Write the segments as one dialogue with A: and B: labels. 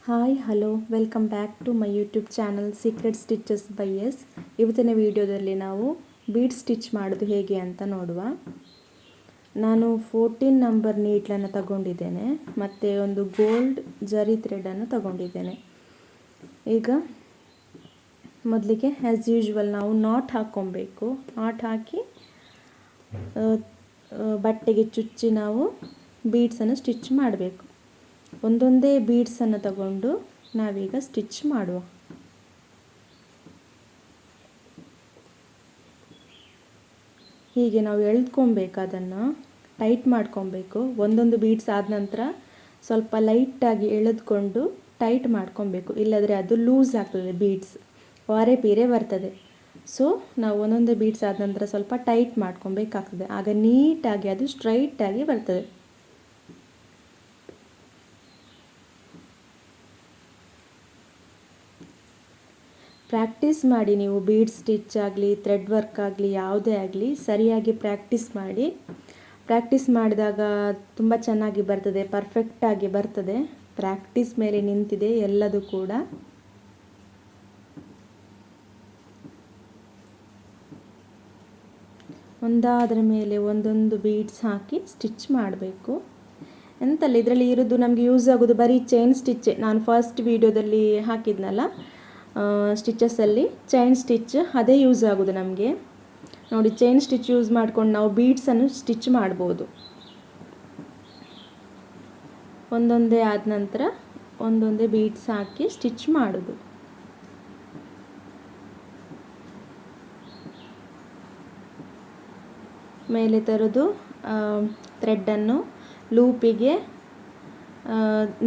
A: Hi hello welcome back to my YouTube channel secret stitches by S. ಇವತ್ತಿನ ವಿಡಿಯೋದಲ್ಲಿ ನಾವು bead stitch ಮಾಡೋದು ಹೇಗೆ ಅಂತ ನೋಡುವ. ನಾನು 14 ನಂಬರ್ ನೀಡ್ಲನ್ನು ತಗೊಂಡಿದ್ದೇನೆ ಮತ್ತು ಒಂದು ಗೋಲ್ಡ್ ಜರಿ ಥ್ರೆಡನ್ನು ತಗೊಂಡಿದ್ದೇನೆ. ಈಗ ಮೊದಲಿಗೆ ಆ್ಯಸ್ ಯೂಶ್ವಲ್ ನಾವು ನಾಟ್ ಹಾಕ್ಕೊಬೇಕು. ನಾಟ್ ಹಾಕಿ ಬಟ್ಟೆಗೆ ಚುಚ್ಚಿ ನಾವು ಬೀಡ್ಸನ್ನು ಸ್ಟಿಚ್ ಮಾಡಬೇಕು. ಒಂದೊಂದೇ ಬೀಡ್ಸನ್ನು ತಗೊಂಡು ನಾವೀಗ ಸ್ಟಿಚ್ ಮಾಡುವ. ಹೀಗೆ ನಾವು ಎಳೆದುಕೊಬೇಕು, ಅದನ್ನು ಟೈಟ್ ಮಾಡ್ಕೊಬೇಕು. ಒಂದೊಂದು ಬೀಡ್ಸ್ ಆದ ನಂತರ ಸ್ವಲ್ಪ ಲೈಟಾಗಿ ಎಳೆದುಕೊಂಡು ಟೈಟ್ ಮಾಡ್ಕೊಬೇಕು, ಇಲ್ಲದ್ರೆ ಅದು ಲೂಸ್ ಆಗ್ತದೆ, ಬೀಡ್ಸ್ ವಾರೆ ಪೀರೆ ಬರ್ತದೆ. ಸೊ ನಾವು ಒಂದೊಂದೇ ಬೀಡ್ಸ್ ಆದ ನಂತರ ಸ್ವಲ್ಪ ಟೈಟ್ ಮಾಡ್ಕೊಬೇಕಾಗ್ತದೆ, ಆಗ ನೀಟಾಗಿ ಅದು ಸ್ಟ್ರೈಟಾಗಿ ಬರ್ತದೆ. ಪ್ರಾಕ್ಟೀಸ್ ಮಾಡಿ ನೀವು, ಬೀಡ್ ಸ್ಟಿಚ್ ಆಗಲಿ ಥ್ರೆಡ್ ವರ್ಕ್ ಆಗಲಿ ಯಾವುದೇ ಆಗಲಿ ಸರಿಯಾಗಿ ಪ್ರಾಕ್ಟೀಸ್ ಮಾಡಿ. ಪ್ರಾಕ್ಟೀಸ್ ಮಾಡಿದಾಗ ತುಂಬ ಚೆನ್ನಾಗಿ ಬರ್ತದೆ, ಪರ್ಫೆಕ್ಟಾಗಿ ಬರ್ತದೆ. ಪ್ರಾಕ್ಟೀಸ್ ಮೇಲೆ ನಿಂತಿದೆ ಎಲ್ಲದೂ ಕೂಡ. ಒಂದಾದರ ಮೇಲೆ ಒಂದೊಂದು ಬೀಡ್ಸ್ ಹಾಕಿ ಸ್ಟಿಚ್ ಮಾಡಬೇಕು. ಎಂತಲ್ಲ ಇದರಲ್ಲಿ ಇರೋದು ನಮಗೆ ಯೂಸ್ ಆಗೋದು ಬರೀ ಚೈನ್ ಸ್ಟಿಚ್ಚೆ. ನಾನು ಫಸ್ಟ್ ವಿಡಿಯೋದಲ್ಲಿ ಹಾಕಿದ್ನಲ್ಲ ಸ್ಟಿಚಸ್ಸಲ್ಲಿ ಚೈನ್ ಸ್ಟಿಚ್, ಅದೇ ಯೂಸ್ ಆಗೋದು ನಮಗೆ. ನೋಡಿ, ಚೈನ್ ಸ್ಟಿಚ್ ಯೂಸ್ ಮಾಡ್ಕೊಂಡು ನಾವು ಬೀಡ್ಸನ್ನು ಸ್ಟಿಚ್ ಮಾಡ್ಬೋದು. ಒಂದೊಂದೇ ಆದ ನಂತರ ಒಂದೊಂದೇ ಬೀಡ್ಸ್ ಹಾಕಿ ಸ್ಟಿಚ್ ಮಾಡೋದು. ಮೇಲೆ ತರೋದು ಥ್ರೆಡ್ಡನ್ನು ಲೂಪಿಗೆ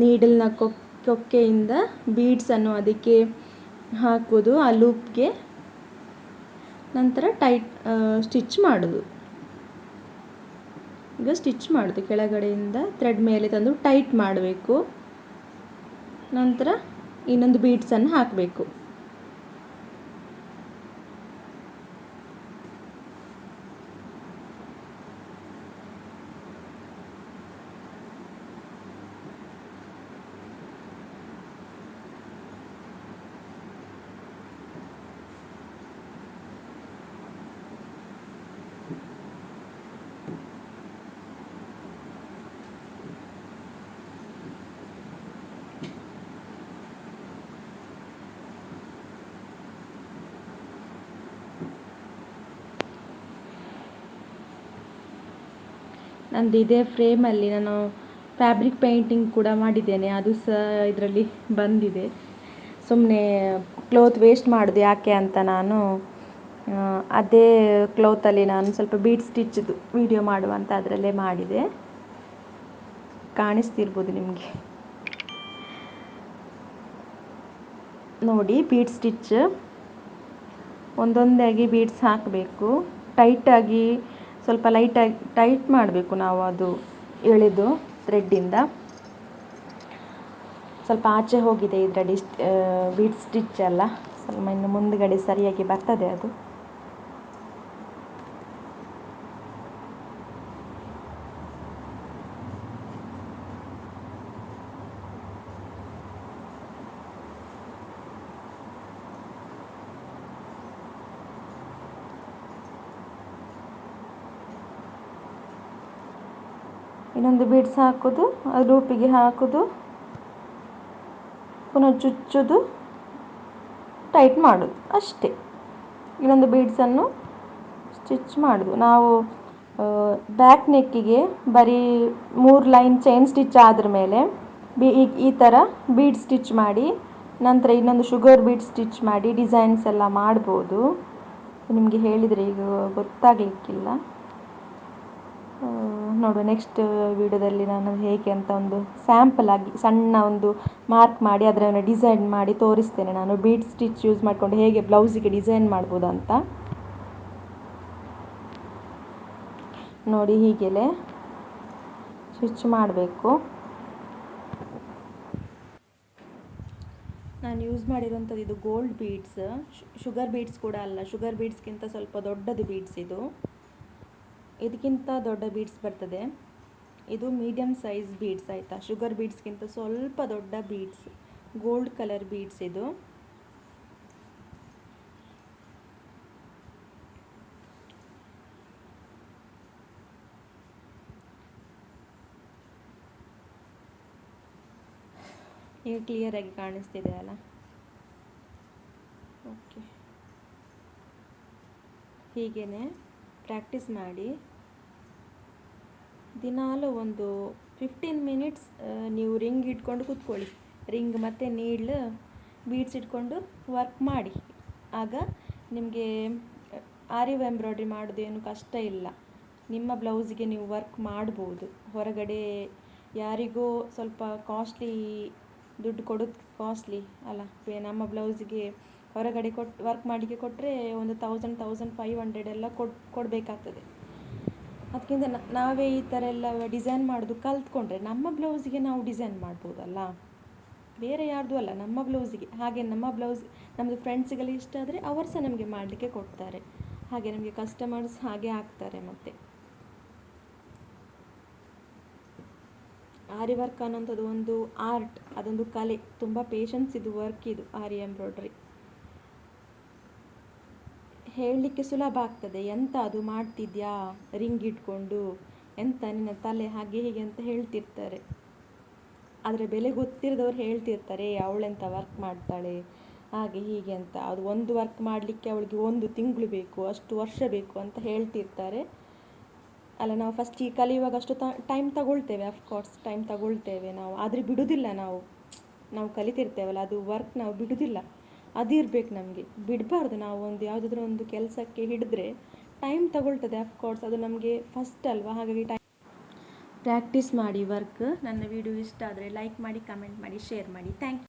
A: ನೀಡಲ್ನ ಕೊಕ್ಕೆಯಿಂದ ಬೀಡ್ಸನ್ನು ಅದಕ್ಕೆ ಹಾಕೋದು, ಆ ಲೂಪ್ಗೆ. ನಂತರ ಟೈಟ್ ಸ್ಟಿಚ್ ಮಾಡೋದು. ಈಗ ಸ್ಟಿಚ್ ಮಾಡೋದು, ಕೆಳಗಡೆಯಿಂದ ಥ್ರೆಡ್ ಮೇಲೆ ತಂದು ಟೈಟ್ ಮಾಡಬೇಕು. ನಂತರ ಇನ್ನೊಂದು ಬೀಡ್ಸನ್ನು ಹಾಕಬೇಕು. ನಂದು ಇದೇ ಫ್ರೇಮಲ್ಲಿ ನಾನು ಫ್ಯಾಬ್ರಿಕ್ ಪೇಂಟಿಂಗ್ ಕೂಡ ಮಾಡಿದ್ದೇನೆ, ಅದು ಸಹ ಇದರಲ್ಲಿ ಬಂದಿದೆ. ಸುಮ್ಮನೆ ಕ್ಲೋತ್ ವೇಸ್ಟ್ ಮಾಡೋದು ಯಾಕೆ ಅಂತ ನಾನು ಅದೇ ಕ್ಲೋತಲ್ಲಿ ನಾನು ಸ್ವಲ್ಪ ಬೀಡ್ ಸ್ಟಿಚ್ದು ವಿಡಿಯೋ ಮಾಡುವಂತ ಅದರಲ್ಲೇ ಮಾಡಿದೆ. ಕಾಣಿಸ್ತಿರ್ಬೋದು ನಿಮಗೆ. ನೋಡಿ, ಬೀಡ್ ಸ್ಟಿಚ್ ಒಂದೊಂದಾಗಿ ಬೀಡ್ಸ್ ಹಾಕಬೇಕು. ಟೈಟಾಗಿ ಸ್ವಲ್ಪ ಲೈಟಾಗಿ ಟೈಟ್ ಮಾಡಬೇಕು ನಾವು, ಅದು ಎಳೆದು ಥ್ರೆಡ್ಡಿಂದ. ಸ್ವಲ್ಪ ಆಚೆ ಹೋಗಿದೆ ಇದರಲ್ಲಿ ಬೀಡ್ ಸ್ಟಿಚ್ ಎಲ್ಲ, ಸ್ವಲ್ಪ ಇನ್ನು ಮುಂದುಗಡೆ ಸರಿಯಾಗಿ ಬರ್ತದೆ ಅದು. ಇನ್ನೊಂದು ಬೀಡ್ಸ್ ಹಾಕೋದು, ಅದು ಲೂಪಿಗೆ ಹಾಕೋದು, ಪುನಃ ಚುಚ್ಚೋದು, ಟೈಟ್ ಮಾಡೋದು, ಅಷ್ಟೇ. ಇನ್ನೊಂದು ಬೀಡ್ಸನ್ನು ಸ್ಟಿಚ್ ಮಾಡೋದು. ನಾವು ಬ್ಯಾಕ್ ನೆಕ್ಕಿಗೆ ಬರೀ 3 ಲೈನ್ ಚೈನ್ ಸ್ಟಿಚ್ ಆದ್ರ ಮೇಲೆ ಈ ಥರ ಬೀಡ್ ಸ್ಟಿಚ್ ಮಾಡಿ, ನಂತರ ಇನ್ನೊಂದು ಶುಗರ್ ಬೀಡ್ ಸ್ಟಿಚ್ ಮಾಡಿ ಡಿಸೈನ್ಸ್ ಎಲ್ಲ ಮಾಡ್ಬೋದು. ನಿಮಗೆ ಹೇಳಿದರೆ ಈಗ ಗೊತ್ತಾಗಲಿಕ್ಕಿಲ್ಲ. ನೋಡುವ ನೆಕ್ಸ್ಟ್ ವಿಡಿಯೋದಲ್ಲಿ ನಾನು ಹೇಗೆ ಅಂತ ಒಂದು ಸ್ಯಾಂಪಲ್ ಆಗಿ ಸಣ್ಣ ಒಂದು ಮಾರ್ಕ್ ಮಾಡಿ ಅದರ ಡಿಸೈನ್ ಮಾಡಿ ತೋರಿಸ್ತೇನೆ. ನಾನು ಬೀಡ್ ಸ್ಟಿಚ್ ಯೂಸ್ ಮಾಡಿಕೊಂಡು ಹೇಗೆ ಬ್ಲೌಸಿಗೆ ಡಿಸೈನ್ ಮಾಡ್ಬೋದು ಅಂತ. ನೋಡಿ, ಹೀಗೆಲೆ ಸ್ಟಿಚ್ ಮಾಡಬೇಕು. ನಾನು ಯೂಸ್ ಮಾಡಿರೋಂಥದ್ದು ಇದು ಗೋಲ್ಡ್ ಬೀಡ್ಸ್, ಶುಗರ್ ಬೀಡ್ಸ್ ಕೂಡ ಅಲ್ಲ. ಶುಗರ್ ಬೀಡ್ಸ್ಗಿಂತ ಸ್ವಲ್ಪ ದೊಡ್ಡದು ಬೀಡ್ಸ್ ಇದು. ಇದಕ್ಕಿಂತ ದೊಡ್ಡ ಬೀಡ್ಸ್ ಬರ್ತದೆ. ಇದು ಮೀಡಿಯಮ್ ಸೈಜ್ ಬೀಡ್ಸ್ ಆಯಿತಾ. ಶುಗರ್ ಬೀಡ್ಸ್ಗಿಂತ ಸ್ವಲ್ಪ ದೊಡ್ಡ ಬೀಡ್ಸ್. ಗೋಲ್ಡ್ ಕಲರ್ ಬೀಡ್ಸ್ ಇದು. ಈಗ ಕ್ಲಿಯರಾಗಿ ಕಾಣಿಸ್ತಿದೆ ಅಲ್ಲ? ಓಕೆ, ಹೀಗೇ ಪ್ರಾಕ್ಟೀಸ್ ಮಾಡಿ. ದಿನಾಲೂ ಒಂದು 15 ಮಿನಿಟ್ಸ್ ನೀವು ರಿಂಗ್ ಇಟ್ಕೊಂಡು ಕೂತ್ಕೊಳ್ಳಿ. ರಿಂಗ್ ಮತ್ತು ನೀಡ್ಲ್ ಬೀಡ್ಸ್ ಇಟ್ಕೊಂಡು ವರ್ಕ್ ಮಾಡಿ. ಆಗ ನಿಮಗೆ ಆರಿ ಎಂಬ್ರಾಯ್ಡ್ರಿ ಮಾಡೋದೇನು ಕಷ್ಟ ಇಲ್ಲ. ನಿಮ್ಮ ಬ್ಲೌಸಿಗೆ ನೀವು ವರ್ಕ್ ಮಾಡ್ಬೋದು. ಹೊರಗಡೆ ಯಾರಿಗೋ ಸ್ವಲ್ಪ ಕಾಸ್ಟ್ಲಿ ದುಡ್ಡು ಕೊಡೋದು ಕಾಸ್ಟ್ಲಿ ಅಲ್ಲ, ನಮ್ಮ ಬ್ಲೌಸಿಗೆ ಹೊರಗಡೆ ವರ್ಕ್ ಮಾಡಲಿಕ್ಕೆ ಕೊಟ್ಟರೆ ಒಂದು 1,500 ಎಲ್ಲ ಕೊಡಬೇಕಾಗ್ತದೆ. ಅದಕ್ಕಿಂತ ನಾವೇ ಈ ಥರ ಎಲ್ಲ ಡಿಸೈನ್ ಮಾಡೋದು ಕಲ್ತ್ಕೊಂಡ್ರೆ ನಮ್ಮ ಬ್ಲೌಸಿಗೆ ನಾವು ಡಿಸೈನ್ ಮಾಡ್ಬೋದಲ್ಲ, ಬೇರೆ ಯಾರ್ದು ಅಲ್ಲ, ನಮ್ಮ ಬ್ಲೌಸಿಗೆ. ಹಾಗೆ ನಮ್ಮ ಬ್ಲೌಸ್ ನಮ್ಮದು ಫ್ರೆಂಡ್ಸಿಗೆಲ್ಲ ಇಷ್ಟ ಆದರೆ ಅವರು ಸಹ ನಮಗೆ ಮಾಡಲಿಕ್ಕೆ ಕೊಡ್ತಾರೆ. ಹಾಗೆ ನಮಗೆ ಕಸ್ಟಮರ್ಸ್ ಹಾಗೆ ಆಗ್ತಾರೆ. ಮತ್ತು ಆರಿ ವರ್ಕ್ ಅನ್ನೋಂಥದ್ದು ಒಂದು ಆರ್ಟ್, ಅದೊಂದು ಕಲೆ, ತುಂಬ ಪೇಷನ್ಸ್ ಇದು ವರ್ಕ್ ಇದು ಆರಿ ಎಂಬ್ರಾಯ್ಡ್ರಿ. ಹೇಳಲಿಕ್ಕೆ ಸುಲಭ ಆಗ್ತದೆ, ಎಂತ ಅದು ಮಾಡ್ತಿದ್ಯಾ ರಿಂಗ್ ಇಟ್ಕೊಂಡು, ಎಂತ ನಿನ್ನ ತಲೆ ಹಾಗೆ ಹೀಗೆ ಅಂತ ಹೇಳ್ತಿರ್ತಾರೆ. ಆದರೆ ಬೆಲೆ ಗೊತ್ತಿರೋದವ್ರು ಹೇಳ್ತಿರ್ತಾರೆ, ಅವಳೆಂತ ವರ್ಕ್ ಮಾಡ್ತಾಳೆ ಹಾಗೆ ಹೀಗೆ ಅಂತ. ಅದು ಒಂದು ವರ್ಕ್ ಮಾಡಲಿಕ್ಕೆ ಅವಳಿಗೆ 1 ತಿಂಗಳು ಬೇಕು, ಅಷ್ಟು ವರ್ಷ ಬೇಕು ಅಂತ ಹೇಳ್ತಿರ್ತಾರೆ ಅಲ್ಲ. ನಾವು ಫಸ್ಟಿಗೆ ಕಲಿಯುವಾಗ ಅಷ್ಟು ಟೈಮ್ ತಗೊಳ್ತೇವೆ, ಅಫ್ಕೋರ್ಸ್ ಟೈಮ್ ತಗೊಳ್ತೇವೆ ನಾವು, ಆದರೆ ಬಿಡುವುದಿಲ್ಲ. ನಾವು ಕಲಿತಿರ್ತೇವಲ್ಲ, ಅದು ವರ್ಕ್ ನಾವು ಬಿಡುವುದಿಲ್ಲ. ಅದಿರ್ಬೇಕು ನಮಗೆ, ಬಿಡಬಾರ್ದು. ನಾವು ಯಾವುದಾದ್ರೂ ಒಂದು ಕೆಲಸಕ್ಕೆ ಹಿಡಿದ್ರೆ ಟೈಮ್ ತಗೊಳ್ತದೆ ಅಫ್ಕೋರ್ಸ್, ಅದು ನಮಗೆ ಫಸ್ಟ್ ಅಲ್ವಾ. ಹಾಗಾಗಿ ಪ್ರಾಕ್ಟೀಸ್ ಮಾಡಿ ವರ್ಕ್. ನನ್ನ ವಿಡಿಯೋ ಇಷ್ಟ ಆದರೆ ಲೈಕ್ ಮಾಡಿ, ಕಮೆಂಟ್ ಮಾಡಿ, ಶೇರ್ ಮಾಡಿ. Thank you.